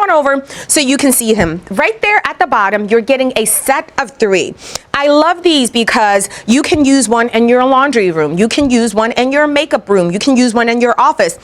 on over so you can see him. Right there at the bottom, you're getting a set of 3. I love these because you can use one in your laundry room. You can use one in your makeup room. You can use one in your office.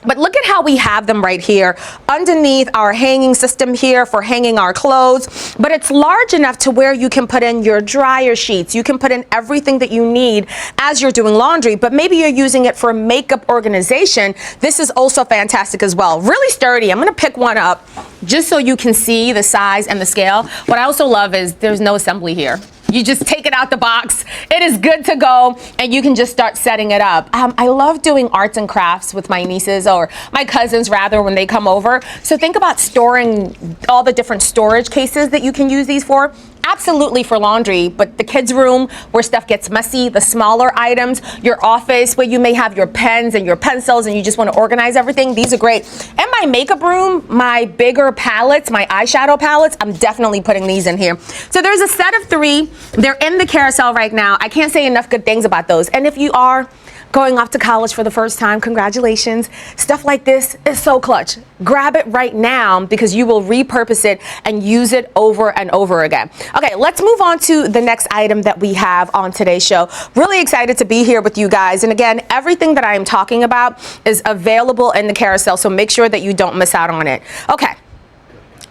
But look at how we have them right here underneath our hanging system here for hanging our clothes. But it's large enough to where you can put in your dryer sheets. You can put in everything that you need as you're doing laundry, but maybe you're using it for makeup organization. This is also fantastic as well. Really sturdy. I'm going to pick one up just so you can see the size and the scale. What I also love is there's no assembly here. You just take it out the box. It is good to go, and you can just start setting it up. I love doing arts and crafts with my nieces, or my cousins rather, when they come over. So think about storing all the different storage cases that you can use these for. Absolutely for laundry, but the kids' room where stuff gets messy, the smaller items, your office where you may have your pens and your pencils and you just want to organize everything, these are great. And my makeup room, my bigger palettes, my eyeshadow palettes, I'm definitely putting these in here. So there's a set of 3. They're in the carousel right now. I can't say enough good things about those. And if you are going off to college for the first time, congratulations. Stuff like this is so clutch. Grab it right now because you will repurpose it and use it over and over again. Okay, let's move on to the next item that we have on today's show. Really excited to be here with you guys. And again, everything that I am talking about is available in the carousel, so make sure that you don't miss out on it. Okay.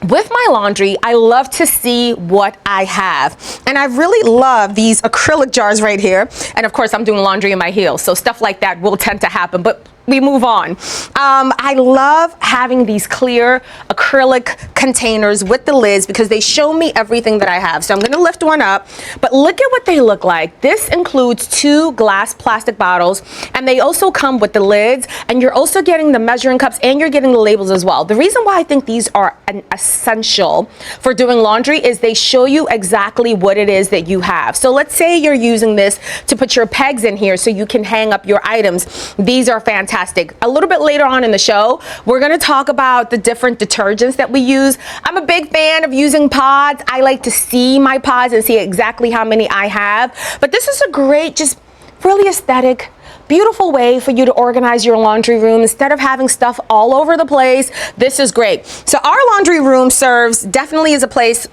With my laundry, I love to see what I have. And I really love these acrylic jars right here. And of course, I'm doing laundry in my heels, so stuff like that will tend to happen. But we move on. I love having these clear acrylic containers with the lids because they show me everything that I have. So I'm going to lift one up, but look at what they look like. This includes 2 glass plastic bottles, and they also come with the lids, and you're also getting the measuring cups, and you're getting the labels as well. The reason why I think these are an essential for doing laundry is they show you exactly what it is that you have. So let's say you're using this to put your pegs in here so you can hang up your items. These are fantastic. A little bit later on in the show, we're going to talk about the different detergents that we use. I'm a big fan of using pods. I like to see my pods and see exactly how many I have. But this is a great, just really aesthetic, beautiful way for you to organize your laundry room instead of having stuff all over the place. This is great. So our laundry room serves definitely as a place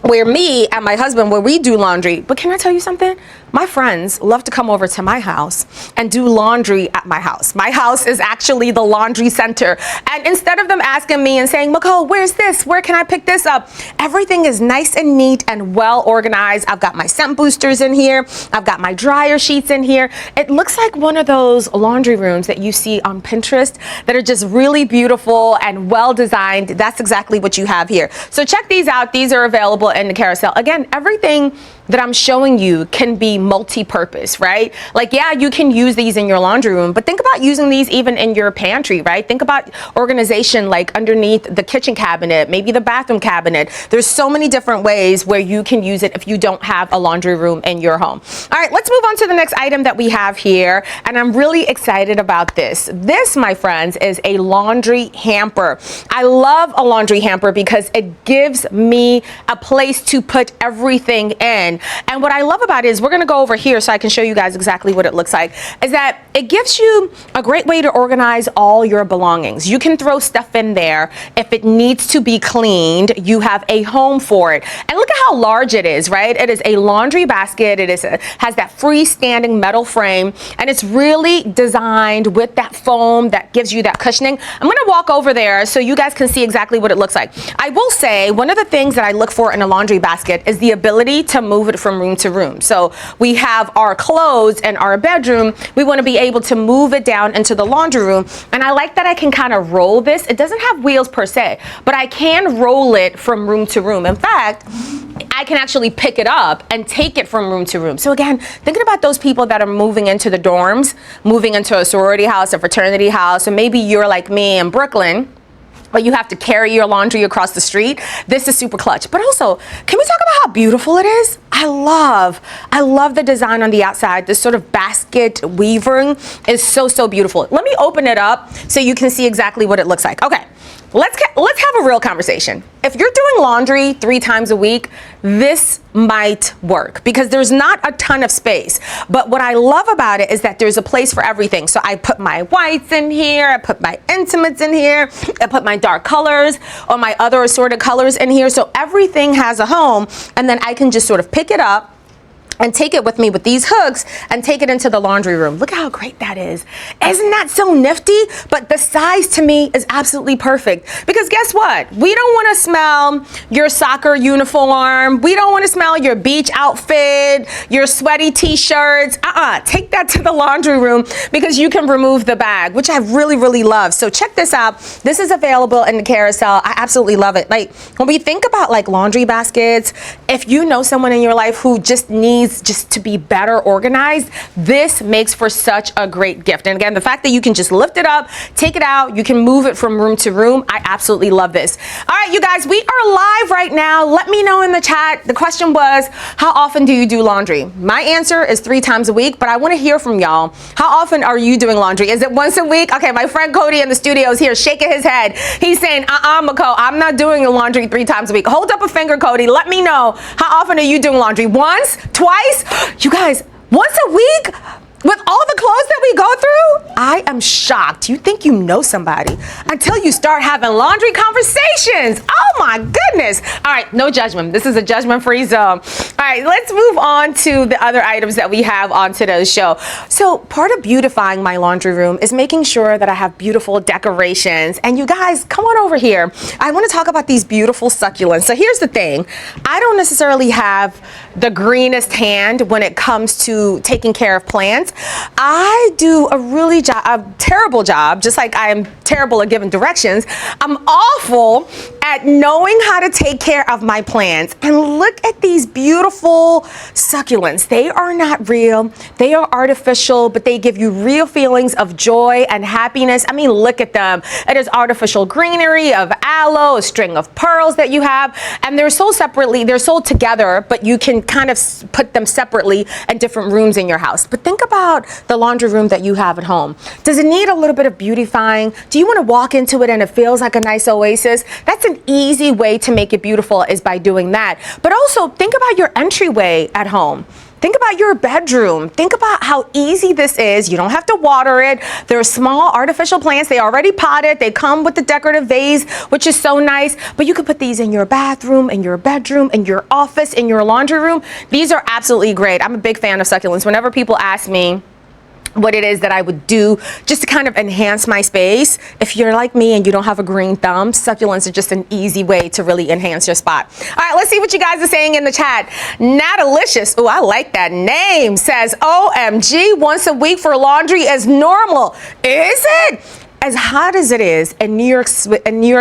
where me and my husband, where we do laundry. But can I tell you something? My friends love to come over to my house and do laundry at my house. My house is actually the laundry center. And instead of them asking me and saying, Nicole, where's this? Where can I pick this up? Everything is nice and neat and well organized. I've got my scent boosters in here. I've got my dryer sheets in here. It looks like one of those laundry rooms that you see on Pinterest that are just really beautiful and well designed. That's exactly what you have here. So check these out. These are available in the carousel. Again, everything that I'm showing you can be multi-purpose, right? Like, yeah, you can use these in your laundry room, but think about using these even in your pantry, right? Think about organization like underneath the kitchen cabinet, maybe the bathroom cabinet. There's so many different ways where you can use it if you don't have a laundry room in your home. All right, let's move on to the next item that we have here, and I'm really excited about this. This, my friends, is a laundry hamper. I love a laundry hamper because it gives me a place to put everything in. And what I love about it is, we're going to go over here so I can show you guys exactly what it looks like, is that it gives you a great way to organize all your belongings. You can throw stuff in there. If it needs to be cleaned, you have a home for it. And look at how large it is, right? It is a laundry basket. It has that freestanding metal frame, and it's really designed with that foam that gives you that cushioning. I'm going to walk over there so you guys can see exactly what it looks like. I will say one of the things that I look for in a laundry basket is the ability to move it from room to room. So we have our clothes in our bedroom. We want to be able to move it down into the laundry room. And I like that I can kind of roll this. It doesn't have wheels per se, but I can roll it from room to room. In fact, I can actually pick it up and take it from room to room. So again, thinking about those people that are moving into the dorms, moving into a sorority house, a fraternity house, and maybe you're like me in Brooklyn, but you have to carry your laundry across the street. This is super clutch. But also, can we talk about how beautiful it is? I love the design on the outside. This sort of basket weaving is so beautiful. Let me open it up so you can see exactly what it looks like. Okay, let's have a real conversation. If you're doing laundry 3 times a week, this might work because there's not a ton of space. But what I love about it is that there's a place for everything. So I put my whites in here, I put my intimates in here, I put my dark colors or my other assorted colors in here. So everything has a home, and then I can just sort of pick it up and take it with me with these hooks and take it into the laundry room. Look how great that is. Isn't that so nifty? But the size to me is absolutely perfect because guess what? We don't want to smell your soccer uniform. We don't want to smell your beach outfit, your sweaty t-shirts. Take that to the laundry room because you can remove the bag, which I really, really love. So check this out. This is available in the carousel. I absolutely love it. Like when we think about like laundry baskets, if you know someone in your life who just needs just to be better organized, this makes for such a great gift. And again, the fact that you can just lift it up, take it out, you can move it from room to room. I absolutely love this. All right, you guys, we are live right now. Let me know in the chat. The question was, how often do you do laundry? My answer is 3 times a week, but I want to hear from y'all. How often are you doing laundry? Is it once a week? Okay, my friend Cody in the studio is here shaking his head. He's saying, Mako, I'm not doing laundry 3 times a week. Hold up a finger, Cody. Let me know. How often are you doing laundry? Once? Twice? You guys, once a week with all the clothes that we go through? I am shocked. You think you know somebody until you start having laundry conversations. Oh my goodness. All right, no judgment. This is a judgment-free zone. All right, let's move on to the other items that we have on today's show. So part of beautifying my laundry room is making sure that I have beautiful decorations. And you guys, come on over here. I want to talk about these beautiful succulents. So here's the thing. I don't necessarily have the greenest hand when it comes to taking care of plants. I do a terrible job, just like I am terrible at giving directions. I'm awful at knowing how to take care of my plants. And look at these beautiful succulents. They are not real. They are artificial, but they give you real feelings of joy and happiness. I mean, look at them. It is artificial greenery of aloe, a string of pearls that you have, and they're sold separately. They're sold together, but you can kind of put them separately in different rooms in your house. But think about the laundry room that you have at home. Does it need a little bit of beautifying? Do you want to walk into it and it feels like a nice oasis? That's an easy way to make it beautiful, is by doing that. But also think about your entryway at home. Think about your bedroom. Think about how easy this is. You don't have to water it. They're small artificial plants. They already potted. They come with the decorative vase, which is so nice. But you could put these in your bathroom, in your bedroom, in your office, in your laundry room. These are absolutely great. I'm a big fan of succulents. Whenever people ask me what it is that I would do just to kind of enhance my space, if you're like me and you don't have a green thumb, succulents are just an easy way to really enhance your spot. All right, let's see what you guys are saying in the chat. Natalicious, oh, I like that name, says, OMG, once a week for laundry is normal. Is it? As hot as it is in New York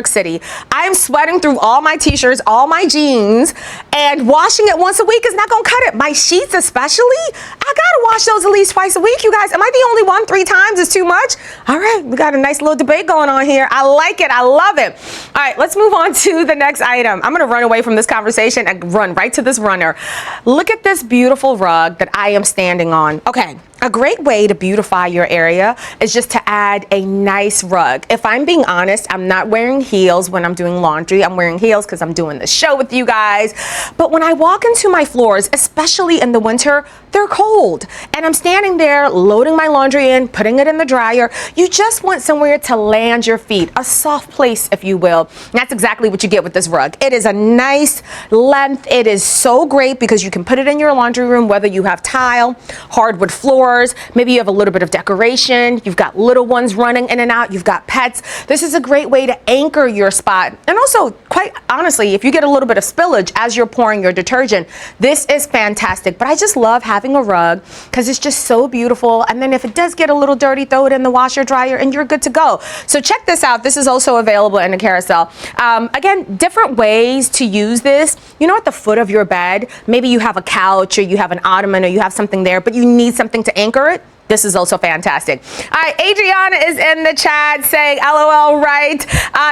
City, I'm sweating through all my t-shirts, all my jeans, and washing it once a week is not gonna cut it. My sheets especially, I gotta wash those at least twice a week, you guys. Am I the only one? 3 times is too much? All right, we got a nice little debate going on here. I like it, I love it. All right, let's move on to the next item. I'm gonna run away from this conversation and run right to this runner. Look at this beautiful rug that I am standing on. Okay. A great way to beautify your area is just to add a nice rug. If I'm being honest, I'm not wearing heels when I'm doing laundry. I'm wearing heels because I'm doing the show with you guys. But when I walk into my floors, especially in the winter, they're cold. And I'm standing there loading my laundry in, putting it in the dryer. You just want somewhere to land your feet, a soft place, if you will. And that's exactly what you get with this rug. It is a nice length. It is so great because you can put it in your laundry room, whether you have tile, hardwood floors, maybe you have a little bit of decoration, you've got little ones running in and out, you've got pets. This is a great way to anchor your spot. And also, quite honestly, if you get a little bit of spillage as you're pouring your detergent, this is fantastic. But I just love having a rug because it's just so beautiful. And then if it does get a little dirty, throw it in the washer dryer and you're good to go. So check this out. This is also available in the carousel. Again, different ways to use this. You know, at the foot of your bed, maybe you have a couch or you have an ottoman or you have something there, but you need something to anchor it. This is also fantastic. All right, Adriana is in the chat saying, LOL, right.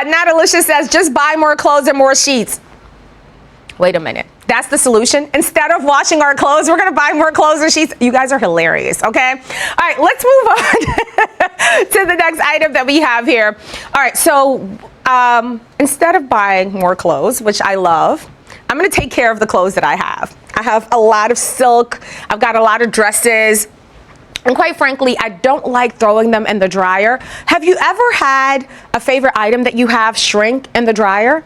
Natalicious says, just buy more clothes and more sheets. Wait a minute. That's the solution. Instead of washing our clothes, we're going to buy more clothes and sheets. You guys are hilarious, okay? All right, let's move on to the next item that we have here. All right, so instead of buying more clothes, which I love, I'm gonna take care of the clothes that I have. I have a lot of silk, I've got a lot of dresses, and quite frankly, I don't like throwing them in the dryer. Have you ever had a favorite item that you have shrink in the dryer?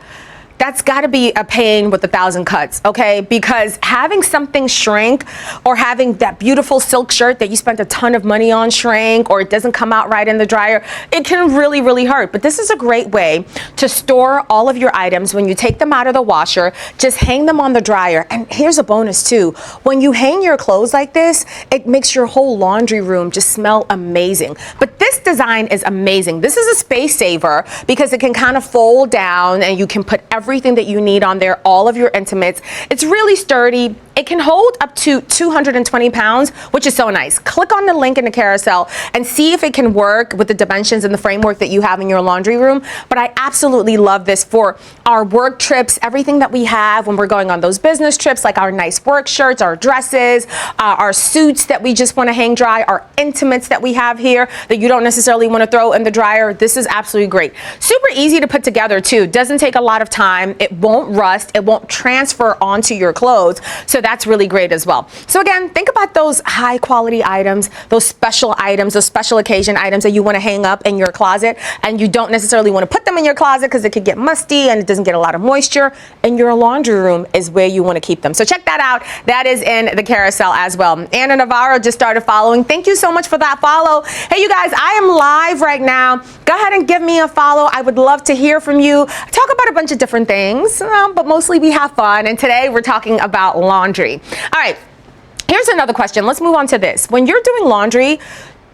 That's gotta be a pain with 1,000 cuts, okay? Because having something shrink, or having that beautiful silk shirt that you spent a ton of money on shrink, or it doesn't come out right in the dryer, it can really, really hurt. But this is a great way to store all of your items. When you take them out of the washer, just hang them on the dryer. And here's a bonus too. When you hang your clothes like this, it makes your whole laundry room just smell amazing. But this design is amazing. This is a space saver because it can kind of fold down and you can put everything that you need on there, all of your intimates. It's really sturdy. It can hold up to 220 pounds, which is so nice. Click on the link in the carousel and see if it can work with the dimensions and the framework that you have in your laundry room. But I absolutely love this for our work trips, everything that we have when we're going on those business trips, like our nice work shirts, our dresses, our suits that we just want to hang dry, our intimates that we have here that you don't necessarily want to throw in the dryer. This is absolutely great. Super easy to put together too. Doesn't take a lot of time. It won't rust. It won't transfer onto your clothes. So that's really great as well. So again, think about those high quality items, those special items, those special occasion items that you want to hang up in your closet, and you don't necessarily want to put them in your closet because it could get musty and it doesn't get a lot of moisture. And your laundry room is where you want to keep them. So check that out. That is in the carousel as well. Anna Navarro just started following. Thank you so much for that follow. Hey, you guys, I am live right now. Go ahead and give me a follow. I would love to hear from you. Talk about a bunch of different things, but mostly we have fun. And today we're talking about laundry. All right, here's another question. Let's move on to this. When you're doing laundry,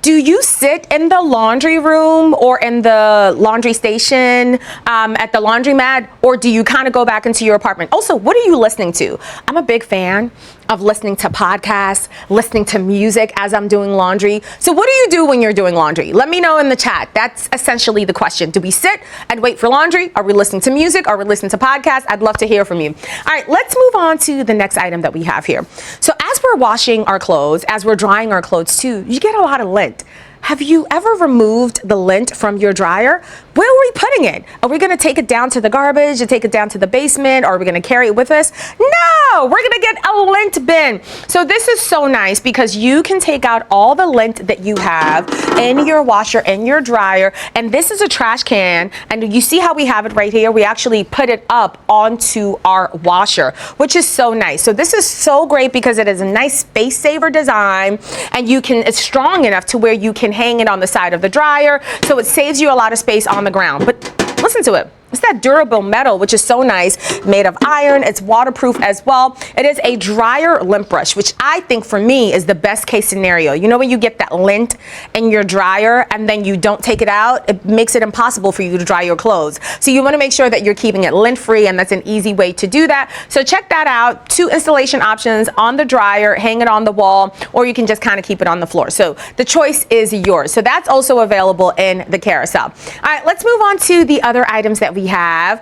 do you sit in the laundry room or in the laundry station at the laundromat, or do you kind of go back into your apartment? Also, what are you listening to? I'm a big fan of listening to podcasts, listening to music as I'm doing laundry. So what do you do when you're doing laundry? Let me know in the chat. That's essentially the question. Do we sit and wait for laundry? Are we listening to music? Are we listening to podcasts? I'd love to hear from you. All right, let's move on to the next item that we have here. So as we're washing our clothes, as we're drying our clothes too, you get a lot of lint. Have you ever removed the lint from your dryer? Where are we putting it? Are we gonna take it down to the garbage, or take it down to the basement, or are we gonna carry it with us? No, we're gonna get a lint bin. So this is so nice because you can take out all the lint that you have in your washer, in your dryer, and this is a trash can, and you see how we have it right here? We actually put it up onto our washer, which is so nice. So this is so great because it is a nice space saver design, and it's strong enough to where you can hang it on the side of the dryer, so it saves you a lot of space on the ground. But listen to it. It's that durable metal, which is so nice, made of iron. It's waterproof as well. It is a dryer lint brush, which I think for me is the best case scenario. You know, when you get that lint in your dryer and then you don't take it out, it makes it impossible for you to dry your clothes. So you want to make sure that you're keeping it lint free, and that's an easy way to do that. So check that out. 2 installation options: on the dryer, hang it on the wall, or you can just kind of keep it on the floor. So the choice is yours. So that's also available in the carousel. All right, let's move on to the other items that we have.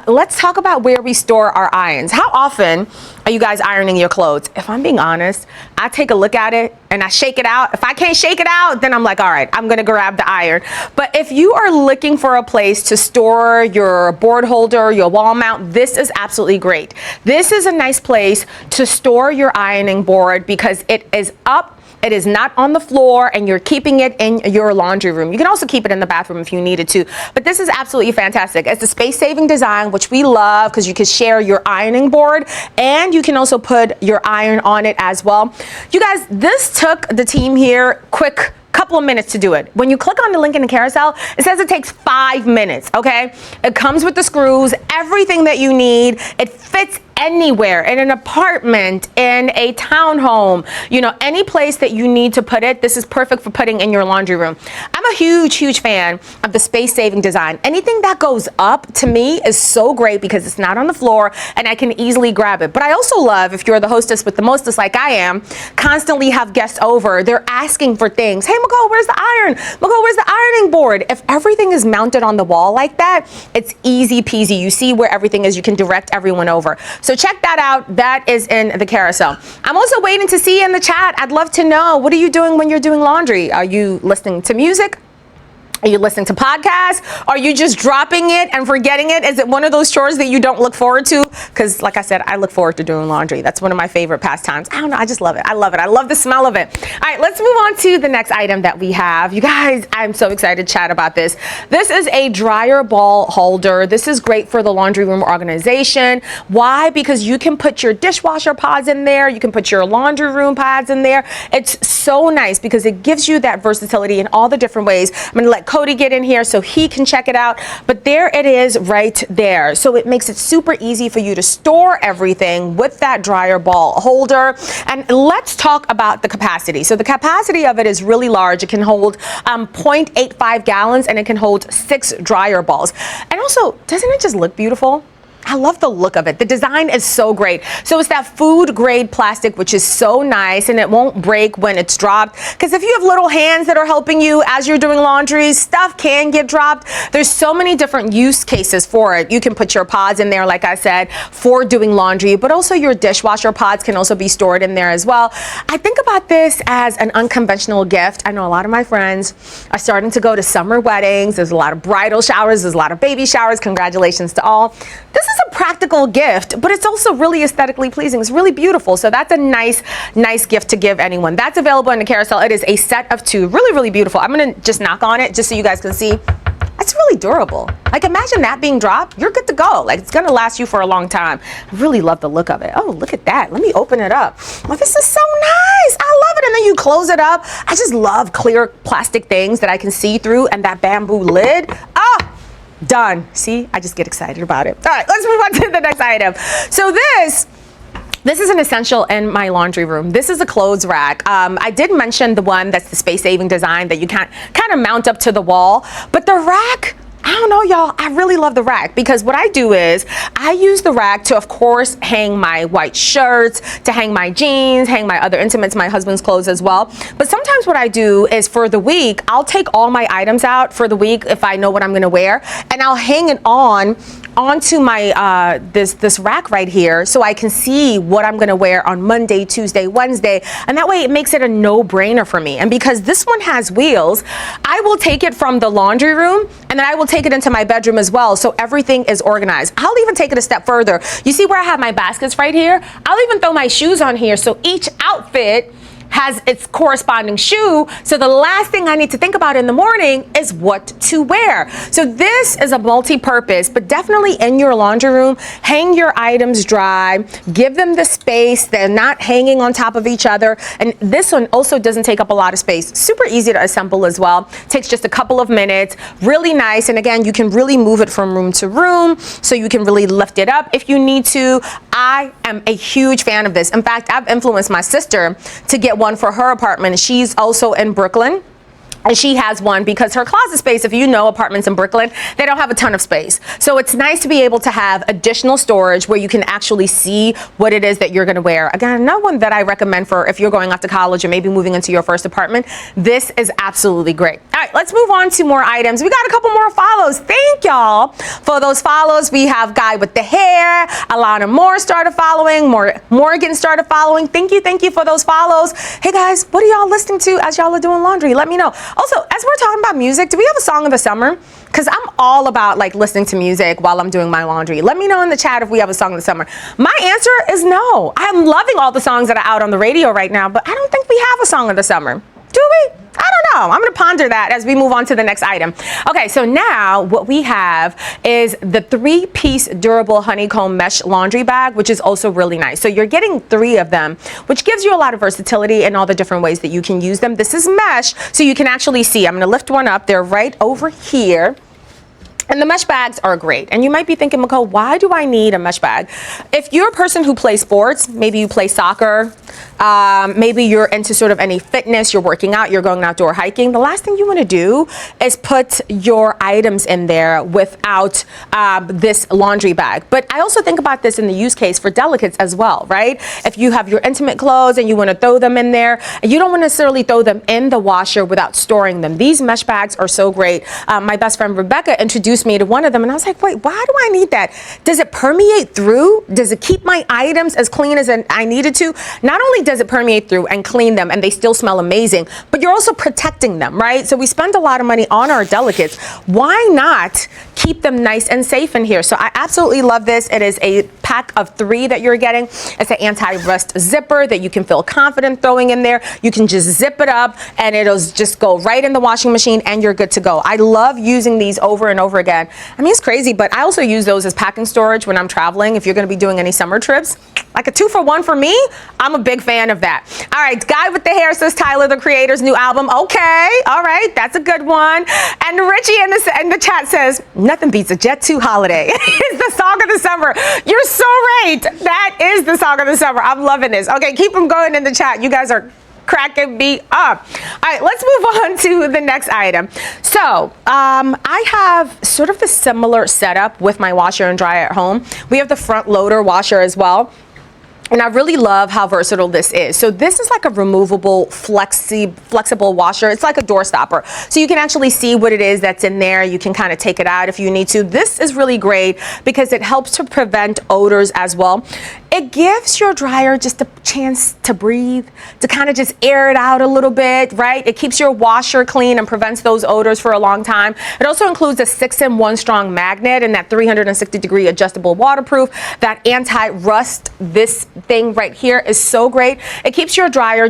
Let's talk about where we store our irons. How often are you guys ironing your clothes? If I'm being honest, I take a look at it and I shake it out. If I can't shake it out, then I'm like, all right, I'm gonna grab the iron. But if you are looking for a place to store your board holder, your wall mount, this is absolutely great. This is a nice place to store your ironing board because it is up. It is not on the floor, and you're keeping it in your laundry room. You can also keep it in the bathroom if you needed to, but this is absolutely fantastic. It's a space-saving design, which we love because you can share your ironing board, and you can also put your iron on it as well. You guys, this took the team here quick couple of minutes to do it. When you click on the link in the carousel, it says it takes 5 minutes, okay? It comes with the screws, everything that you need. It fits anywhere, in an apartment, in a townhome, you know, any place that you need to put it. This is perfect for putting in your laundry room. I'm a huge fan of the space-saving design. Anything that goes up, to me, is so great because it's not on the floor and I can easily grab it. But I also love, if you're the hostess with the mostest like I am, constantly have guests over, they're asking for things. Hey, McCall, where's the iron? McCall, where's the ironing board? If everything is mounted on the wall like that, it's easy peasy. You see where everything is, you can direct everyone over. So check that out. That is in the carousel. I'm also waiting to see you in the chat. I'd love to know, what are you doing when you're doing laundry? Are you listening to music? Are you listening to podcasts? Are you just dropping it and forgetting it? Is it one of those chores that you don't look forward to? Because like I said, I look forward to doing laundry. That's one of my favorite pastimes. I don't know, I just love it. I love it. I love the smell of it. All right, let's move on to the next item that we have. You guys, I'm so excited to chat about this. This is a dryer ball holder. This is great for the laundry room organization. Why? Because you can put your dishwasher pods in there. You can put your laundry room pads in there. It's so nice because it gives you that versatility in all the different ways. I'm gonna let Cody get in here so he can check it out, but there it is right there. So it makes it super easy for you to store everything with that dryer ball holder. And let's talk about the capacity. So the capacity of it is really large. It can hold 0.85 gallons and it can hold 6 dryer balls. And also, doesn't it just look beautiful? I love the look of it. The design is so great. So it's that food grade plastic, which is so nice, and it won't break when it's dropped. Because if you have little hands that are helping you as you're doing laundry, stuff can get dropped. There's so many different use cases for it. You can put your pods in there, like I said, for doing laundry, but also your dishwasher pods can also be stored in there as well. I think about this as an unconventional gift. I know a lot of my friends are starting to go to summer weddings. There's a lot of bridal showers. There's a lot of baby showers. Congratulations to all. This is a practical gift, but it's also really aesthetically pleasing. It's really beautiful. So that's a nice gift to give anyone. That's available in the carousel. It is a set of 2. Really, really beautiful. I'm going to just knock on it just so you guys can see. It's really durable. Like, imagine that being dropped. You're good to go. Like, it's going to last you for a long time. I really love the look of it. Oh, look at that. Let me open it up. Oh, this is so nice. I love it. And then you close it up. I just love clear plastic things that I can see through, and that bamboo lid. Ah! Done. See, I just get excited about it. All right, let's move on to the next item. So this is an essential in my laundry room. This is a clothes rack. I did mention the one that's the space-saving design that you can kind of mount up to the wall, but the rack, I don't know, y'all. I really love the rack because what I do is I use the rack to, of course, hang my white shirts, to hang my jeans, hang my other intimates, my husband's clothes as well. But sometimes what I do is for the week, I'll take all my items out for the week if I know what I'm going to wear, and I'll hang it onto my this rack right here so I can see what I'm going to wear on Monday, Tuesday, Wednesday, and that way it makes it a no-brainer for me. And because this one has wheels, I will take it from the laundry room and then I will take it into my bedroom as well, so everything is organized. I'll even take it a step further. You see where I have my baskets right here? I'll even throw my shoes on here, so each outfit has its corresponding shoe. So the last thing I need to think about in the morning is what to wear. So this is a multi-purpose, but definitely in your laundry room, hang your items dry, give them the space. They're not hanging on top of each other. And this one also doesn't take up a lot of space. Super easy to assemble as well. Takes just a couple of minutes, really nice. And again, you can really move it from room to room, so you can really lift it up if you need to. I am a huge fan of this. In fact, I've influenced my sister to get one for her apartment. She's also in Brooklyn. And she has one because her closet space, if you know apartments in Brooklyn, they don't have a ton of space. So it's nice to be able to have additional storage where you can actually see what it is that you're going to wear. Again, another one that I recommend for if you're going off to college or maybe moving into your first apartment. This is absolutely great. All right, let's move on to more items. We got a couple more follows. Thank y'all for those follows. We have Guy with the Hair. Alana Moore started following. Morgan started following. Thank you for those follows. Hey guys, what are y'all listening to as y'all are doing laundry? Let me know. Also, as we're talking about music, do we have a song of the summer? Because I'm all about like listening to music while I'm doing my laundry. Let me know in the chat if we have a song of the summer. My answer is no. I'm loving all the songs that are out on the radio right now, but I don't think we have a song of the summer. Do we? I don't know. I'm going to ponder that as we move on to the next item. Okay, so now what we have is the 3-piece durable honeycomb mesh laundry bag, which is also really nice. So you're getting 3 of them, which gives you a lot of versatility in all the different ways that you can use them. This is mesh, so you can actually see. I'm going to lift one up. They're right over here. And the mesh bags are great. And you might be thinking, Nicole, why do I need a mesh bag? If you're a person who plays sports, maybe you play soccer, maybe you're into sort of any fitness, you're working out, you're going outdoor hiking, the last thing you want to do is put your items in there without this laundry bag. But I also think about this in the use case for delicates as well, right? If you have your intimate clothes and you want to throw them in there, you don't want to necessarily throw them in the washer without storing them. These mesh bags are so great. My best friend Rebecca introduced introduced me to one of them, and I was like, wait, why do I need that? Does it permeate through? Does it keep my items as clean as I needed to? Not only does it permeate through and clean them, and they still smell amazing, but you're also protecting them, right? So we spend a lot of money on our delicates. Why not keep them nice and safe in here? So I absolutely love this. It is a pack of 3 that you're getting. It's an anti-rust zipper that you can feel confident throwing in there. You can just zip it up and it'll just go right in the washing machine and you're good to go. I love using these over and over again. I mean, it's crazy, but I also use those as packing storage when I'm traveling. If you're going to be doing any summer trips, like a 2-for-1 for me, I'm a big fan of that. All right, Guy with the Hair says Tyler, the Creator's new album. Okay, all right, that's a good one. And Richie in the chat says, nothing beats a Jet 2 holiday. It's the song of the summer. You're so right. That is the song of the summer. I'm loving this. Okay, keep them going in the chat. You guys are cracking me up. All right, let's move on to the next item. So I have sort of the similar setup with my washer and dryer at home. We have the front loader washer as well. And I really love how versatile this is. So this is like a removable, flexible washer. It's like a door stopper. So you can actually see what it is that's in there. You can kind of take it out if you need to. This is really great because it helps to prevent odors as well. It gives your dryer just a chance to breathe, to kind of just air it out a little bit, right? It keeps your washer clean and prevents those odors for a long time. It also includes a 6-in-1 strong magnet and that 360-degree adjustable waterproof, that anti-rust. This thing right here is so great. It keeps your dryer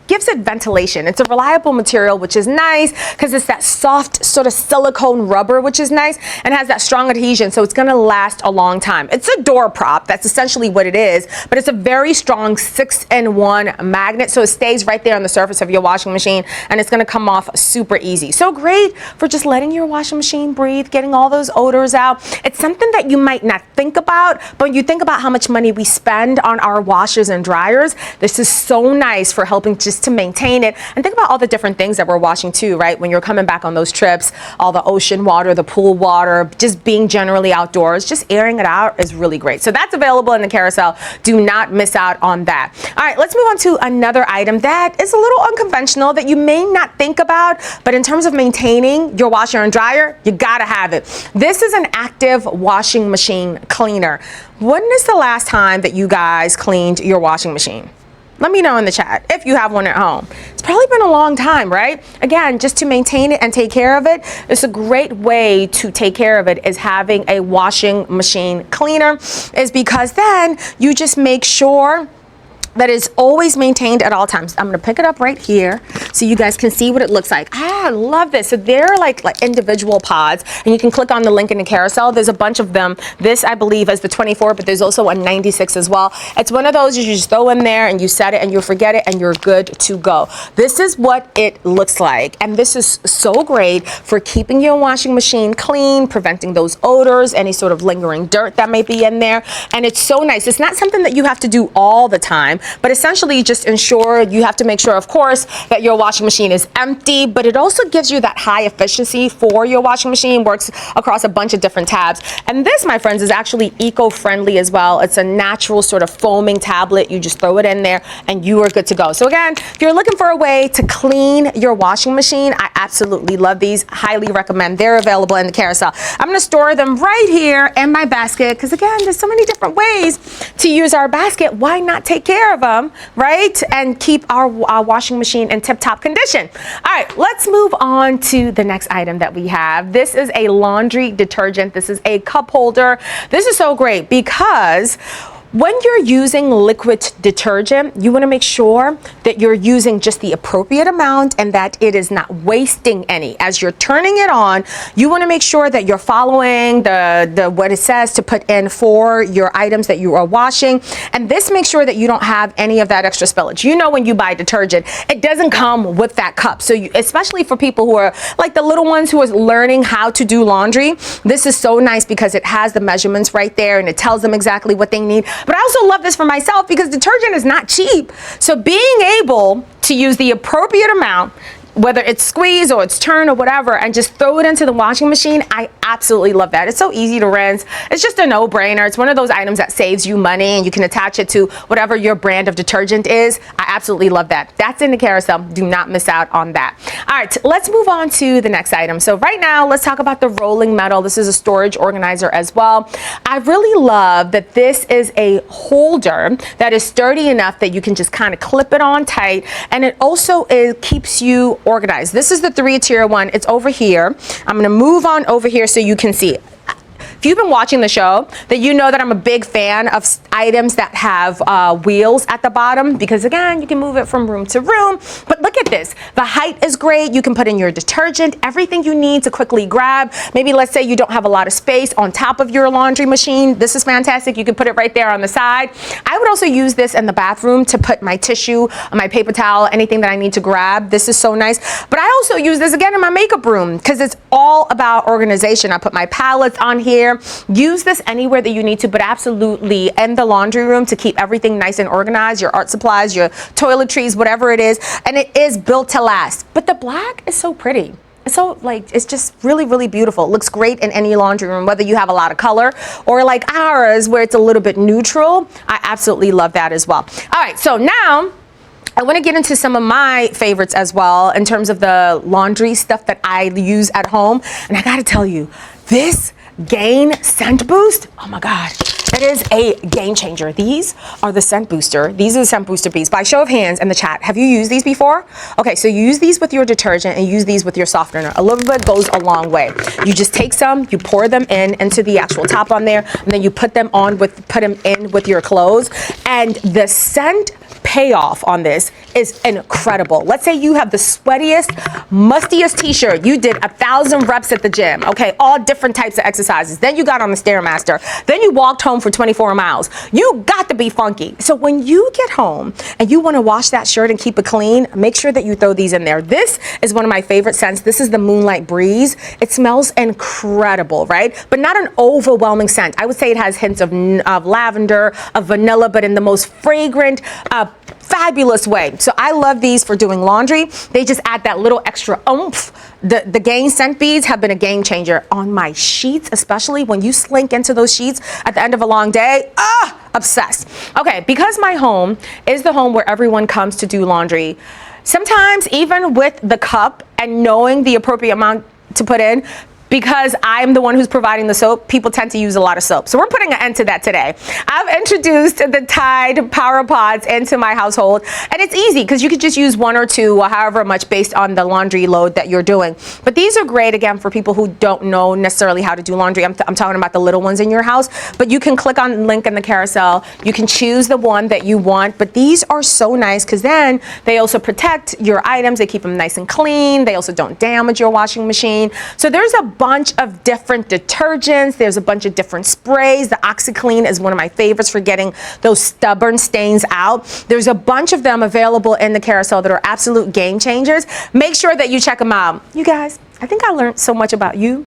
gives it ventilation. It's a reliable material, which is nice because it's that soft sort of silicone rubber, which is nice, and has that strong adhesion, so it's gonna last a long time. It's a door prop, that's essentially what it is, but it's a very strong 6-in-1 magnet, so it stays right there on the surface of your washing machine, and it's gonna come off super easy. So great for just letting your washing machine breathe, getting all those odors out. It's something that you might not think about, but when you think about how much money we spend on our washers and dryers, this is so nice for helping just to maintain it. And think about all the different things that we're washing too, right? When you're coming back on those trips, all the ocean water, the pool water, just being generally outdoors, just airing it out is really great. So that's available in the carousel. Do not miss out on that. All right, let's move on to another item that is a little unconventional that you may not think about, but in terms of maintaining your washer and dryer, you gotta have it. This is an active washing machine cleaner. When is the last time that you guys cleaned your washing machine? Let me know in the chat if you have one at home. It's probably been a long time, right? Again, just to maintain it and take care of it, it's a great way to take care of it is having a washing machine cleaner, is because then you just make sure that is always maintained at all times. I'm gonna pick it up right here so you guys can see what it looks like. I love this. So they're like individual pods, and you can click on the link in the carousel. There's a bunch of them. This, I believe, is the 24, but there's also a 96 as well. It's one of those you just throw in there and you set it and you forget it and you're good to go. This is what it looks like. And this is so great for keeping your washing machine clean, preventing those odors, any sort of lingering dirt that may be in there. And it's so nice. It's not something that you have to do all the time, but essentially just ensure, you have to make sure, of course, that your washing machine is empty, but it also gives you that high efficiency for your washing machine, works across a bunch of different tabs. And this, my friends, is actually eco-friendly as well. It's a natural sort of foaming tablet. You just throw it in there and you are good to go. So again, if you're looking for a way to clean your washing machine, I absolutely love these, highly recommend. They're available in the carousel. I'm gonna store them right here in my basket, because again, there's so many different ways to use our basket. Why not take care of them, right? And keep our washing machine in tip-top condition. All right, let's move on to the next item that we have. This is a laundry detergent. This is a cup holder. This is so great because when you're using liquid detergent, you want to make sure that you're using just the appropriate amount and that it is not wasting any. As you're turning it on, you want to make sure that you're following the what it says to put in for your items that you are washing. And this makes sure that you don't have any of that extra spillage. You know, when you buy detergent, it doesn't come with that cup. So especially for people who are like the little ones who are learning how to do laundry, this is so nice because it has the measurements right there and it tells them exactly what they need. But I also love this for myself because detergent is not cheap. So being able to use the appropriate amount, whether it's squeeze or it's turn or whatever, and just throw it into the washing machine. I absolutely love that. It's so easy to rinse. It's just a no-brainer. It's one of those items that saves you money, and you can attach it to whatever your brand of detergent is. I absolutely love that. That's in the carousel. Do not miss out on that. All right, let's move on to the next item. So right now, let's talk about the rolling metal. This is a storage organizer as well. I really love that this is a holder that is sturdy enough that you can just kind of clip it on tight, and it also keeps you organized. This is the 3-tier one. It's over here. I'm gonna move on over here so you can see. If you've been watching the show, that you know that I'm a big fan of items that have wheels at the bottom, because again, you can move it from room to room. But look at this. The height is great. You can put in your detergent, everything you need to quickly grab. Maybe let's say you don't have a lot of space on top of your laundry machine. This is fantastic. You can put it right there on the side. I would also use this in the bathroom to put my tissue, my paper towel, anything that I need to grab. This is so nice. But I also use this again in my makeup room because it's all about organization. I put my palettes on here. Use this anywhere that you need to, but absolutely in the laundry room to keep everything nice and organized, your art supplies, your toiletries, whatever it is. And it is built to last. But the black is so pretty. It's so it's just really, really beautiful. It looks great in any laundry room, whether you have a lot of color or like ours where it's a little bit neutral. I absolutely love that as well. All right, so now I want to get into some of my favorites as well in terms of the laundry stuff that I use at home. And I got to tell you, this Gain Scent Boost, oh my God, it is a game changer. These are the scent booster. These are the scent booster beads. By show of hands in the chat, have you used these before? Okay, so you use these with your detergent and use these with your softener. A little bit goes a long way. You just take some, you pour them into the actual top on there, and then you put them in with your clothes. And the scent payoff on this is incredible. Let's say you have the sweatiest, mustiest t-shirt. You did 1,000 reps at the gym. Okay, all different types of exercises. Then you got on the Stairmaster. Then you walked home for 24 miles. You got to be funky. So when you get home and you want to wash that shirt and keep it clean, make sure that you throw these in there. This is one of my favorite scents. This is the Moonlight Breeze. It smells incredible, right? But not an overwhelming scent. I would say it has hints of lavender, of vanilla, but in the most fragrant, fabulous way. So I love these for doing laundry. They just add that little extra oomph. The Gain scent beads have been a game changer on my sheets, especially when you slink into those sheets at the end of a long day. Obsessed. Okay, because my home is the home where everyone comes to do laundry, sometimes even with the cup and knowing the appropriate amount to put in, because I'm the one who's providing the soap, people tend to use a lot of soap. So we're putting an end to that today. I've introduced the Tide Power Pods into my household, and it's easy because you could just use 1 or 2 or however much based on the laundry load that you're doing. But these are great, again, for people who don't know necessarily how to do laundry. I'm talking about the little ones in your house, but you can click on the link in the carousel. You can choose the one that you want, but these are so nice because then they also protect your items. They keep them nice and clean. They also don't damage your washing machine. So there's a bunch of different detergents. There's a bunch of different sprays. The OxiClean is one of my favorites for getting those stubborn stains out. There's a bunch of them available in the carousel that are absolute game changers. Make sure that you check them out. You guys, I think I learned so much about you